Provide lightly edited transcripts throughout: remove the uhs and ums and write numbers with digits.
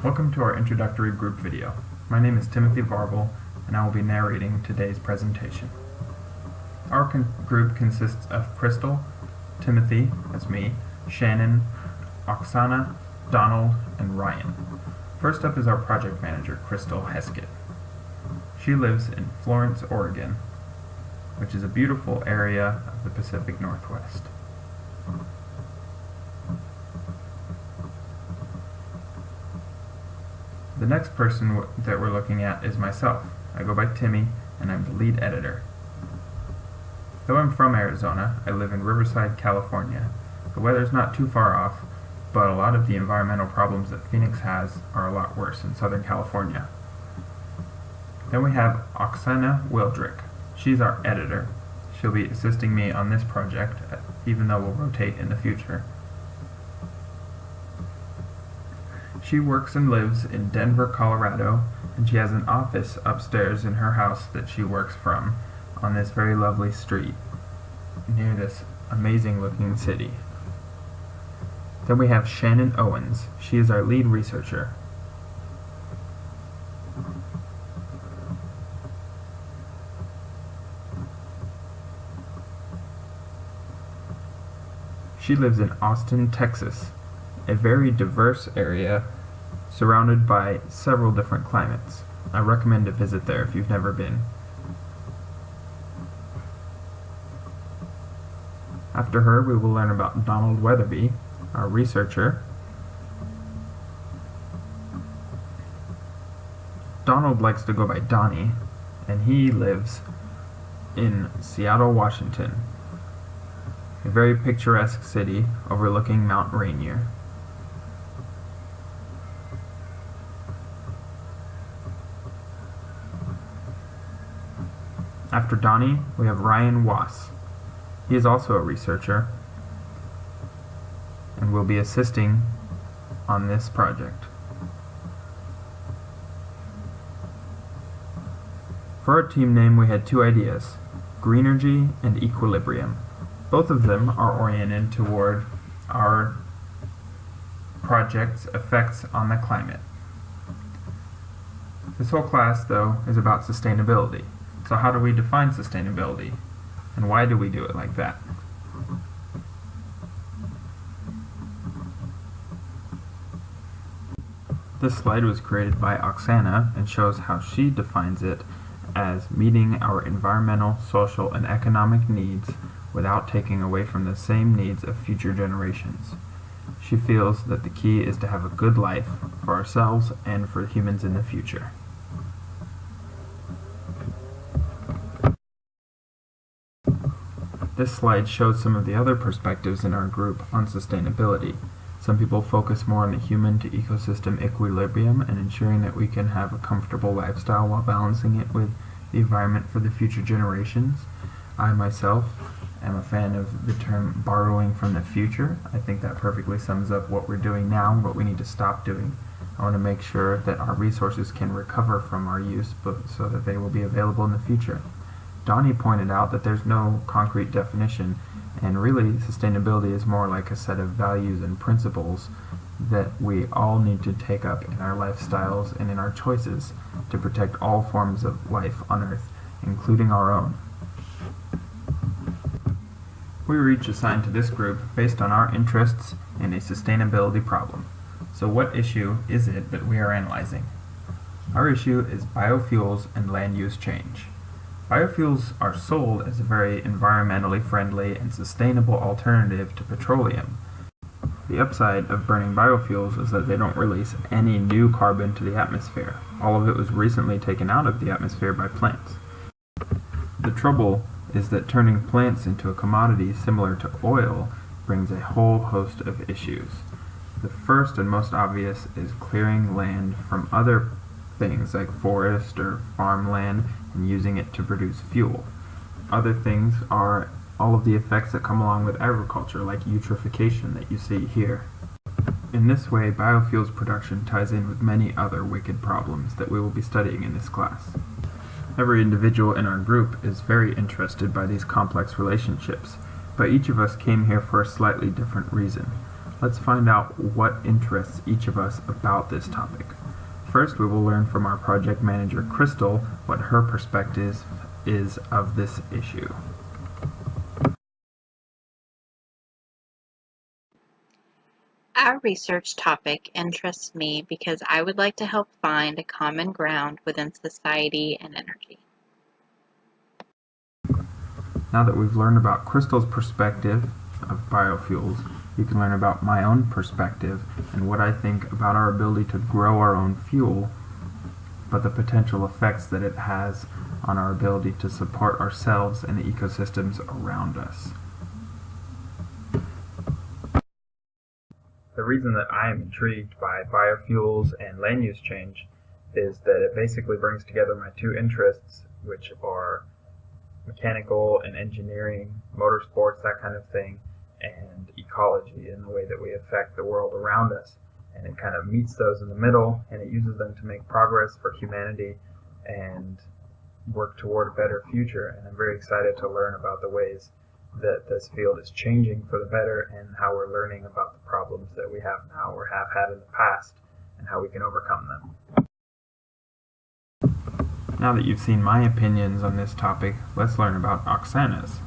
Welcome to our introductory group video. My name is Timothy Varvel, and I will be narrating today's presentation. Our group consists of Crystal, Timothy, that's me, Shannon, Oksana, Donald, and Ryan. First up is our project manager, Crystal Heskett. She lives in Florence, Oregon, which is a beautiful area of the Pacific Northwest. The next person that we're looking at is myself. I go by Timmy, and I'm the lead editor. Though I'm from Arizona, I live in Riverside, California. The weather's not too far off, but a lot of the environmental problems that Phoenix has are a lot worse in Southern California. Then we have Oksana Wildrick. She's our editor. She'll be assisting me on this project, even though we'll rotate in the future. She works and lives in Denver, Colorado, and she has an office upstairs in her house that she works from on this very lovely street near this amazing looking city. Then we have Shannon Owens. She is our lead researcher. She lives in Austin, Texas, a very diverse area surrounded by several different climates. I recommend to visit there if you've never been. After her, we will learn about Donald Weatherby, our researcher. Donald likes to go by Donnie, and he lives in Seattle, Washington, a very picturesque city overlooking Mount Rainier. After Donnie, we have Ryan Wass. He is also a researcher and will be assisting on this project. For our team name, we had two ideas, Greenergy and Equilibrium. Both of them are oriented toward our project's effects on the climate. This whole class, though, is about sustainability. So how do we define sustainability? And why do we do it like that? This slide was created by Oksana and shows how she defines it as meeting our environmental, social, and economic needs without taking away from the same needs of future generations. She feels that the key is to have a good life for ourselves and for humans in the future. This slide shows some of the other perspectives in our group on sustainability. Some people focus more on the human to ecosystem equilibrium and ensuring that we can have a comfortable lifestyle while balancing it with the environment for the future generations. I myself am a fan of the term borrowing from the future. I think that perfectly sums up what we're doing now and what we need to stop doing. I want to make sure that our resources can recover from our use so that they will be available in the future. Donnie pointed out that there's no concrete definition, and really sustainability is more like a set of values and principles that we all need to take up in our lifestyles and in our choices to protect all forms of life on Earth, including our own. We were each assigned to this group based on our interests in a sustainability problem. So what issue is it that we are analyzing? Our issue is biofuels and land use change. Biofuels are sold as a very environmentally friendly and sustainable alternative to petroleum. The upside of burning biofuels is that they don't release any new carbon to the atmosphere. All of it was recently taken out of the atmosphere by plants. The trouble is that turning plants into a commodity similar to oil brings a whole host of issues. The first and most obvious is clearing land from other things like forest or farmland and using it to produce fuel. Other things are all of the effects that come along with agriculture, like eutrophication that you see here. In this way, biofuels production ties in with many other wicked problems that we will be studying in this class. Every individual in our group is very interested by these complex relationships, but each of us came here for a slightly different reason. Let's find out what interests each of us about this topic. First, we will learn from our project manager, Crystal, what her perspective is of this issue. Our research topic interests me because I would like to help find a common ground within society and energy. Now that we've learned about Crystal's perspective of biofuels, you can learn about my own perspective and what I think about our ability to grow our own fuel, but the potential effects that it has on our ability to support ourselves and the ecosystems around us. The reason that I am intrigued by biofuels and land use change is that it basically brings together my two interests, which are mechanical and engineering, motorsports, that kind of thing, and ecology and the way that we affect the world around us. And it kind of meets those in the middle, and it uses them to make progress for humanity and work toward a better future. And I'm very excited to learn about the ways that this field is changing for the better and how we're learning about the problems that we have now or have had in the past and how we can overcome them. Now that you've seen my opinions on this topic, let's learn about Oksana's.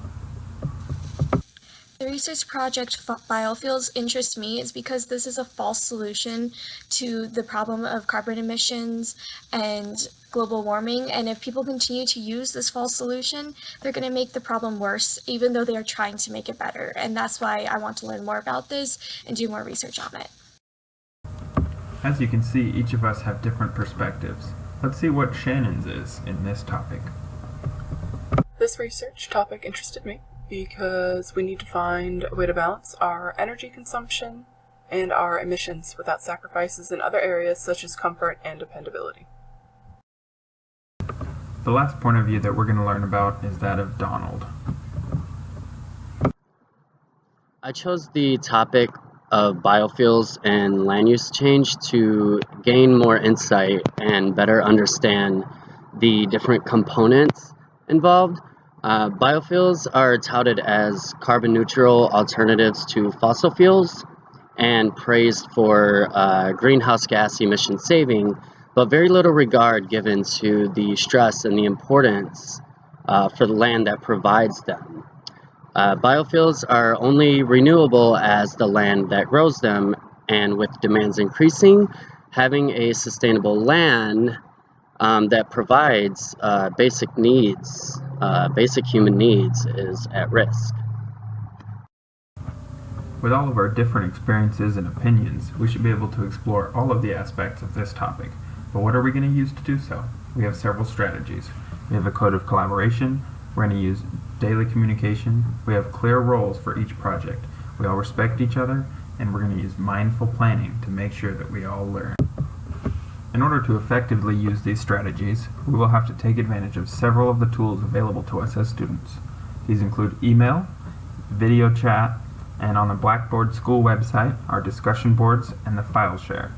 The research project Biofuels interests me is because this is a false solution to the problem of carbon emissions and global warming, and if people continue to use this false solution, they're going to make the problem worse, even though they are trying to make it better. And that's why I want to learn more about this and do more research on it. As you can see, each of us have different perspectives. Let's see what Shannon's is in this topic. This research topic interested me because we need to find a way to balance our energy consumption and our emissions without sacrifices in other areas such as comfort and dependability. The last point of view that we're going to learn about is that of Donald. I chose the topic of biofuels and land use change to gain more insight and better understand the different components involved. Biofuels are touted as carbon neutral alternatives to fossil fuels and praised for greenhouse gas emission saving, but very little regard given to the stress and the importance for the land that provides them. Biofuels are only renewable as the land that grows them, and with demands increasing, having a sustainable land that provides basic needs, basic human needs, is at risk. With all of our different experiences and opinions, we should be able to explore all of the aspects of this topic. But what are we going to use to do so? We have several strategies. We have a code of collaboration. We're going to use daily communication. We have clear roles for each project. We all respect each other, and we're going to use mindful planning to make sure that we all learn. In order to effectively use these strategies, we will have to take advantage of several of the tools available to us as students. These include email, video chat, and on the Blackboard school website, our discussion boards, and the file share.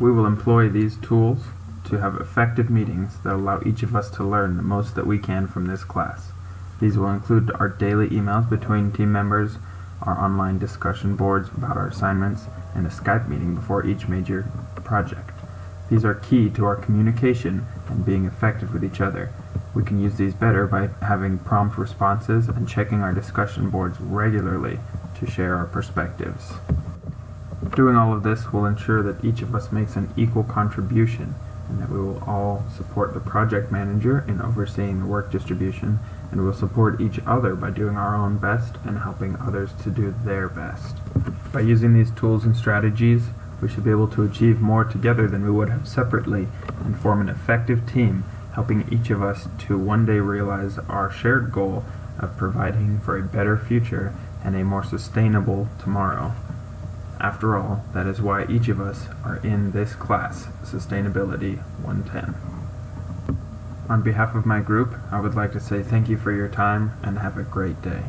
We will employ these tools to have effective meetings that allow each of us to learn the most that we can from this class. These will include our daily emails between team members, our online discussion boards about our assignments, and a Skype meeting before each major project. These are key to our communication and being effective with each other. We can use these better by having prompt responses and checking our discussion boards regularly to share our perspectives. Doing all of this will ensure that each of us makes an equal contribution and that we will all support the project manager in overseeing the work distribution, and we will support each other by doing our own best and helping others to do their best. By using these tools and strategies, we should be able to achieve more together than we would have separately and form an effective team, helping each of us to one day realize our shared goal of providing for a better future and a more sustainable tomorrow. After all, that is why each of us are in this class, Sustainability 110. On behalf of my group, I would like to say thank you for your time and have a great day.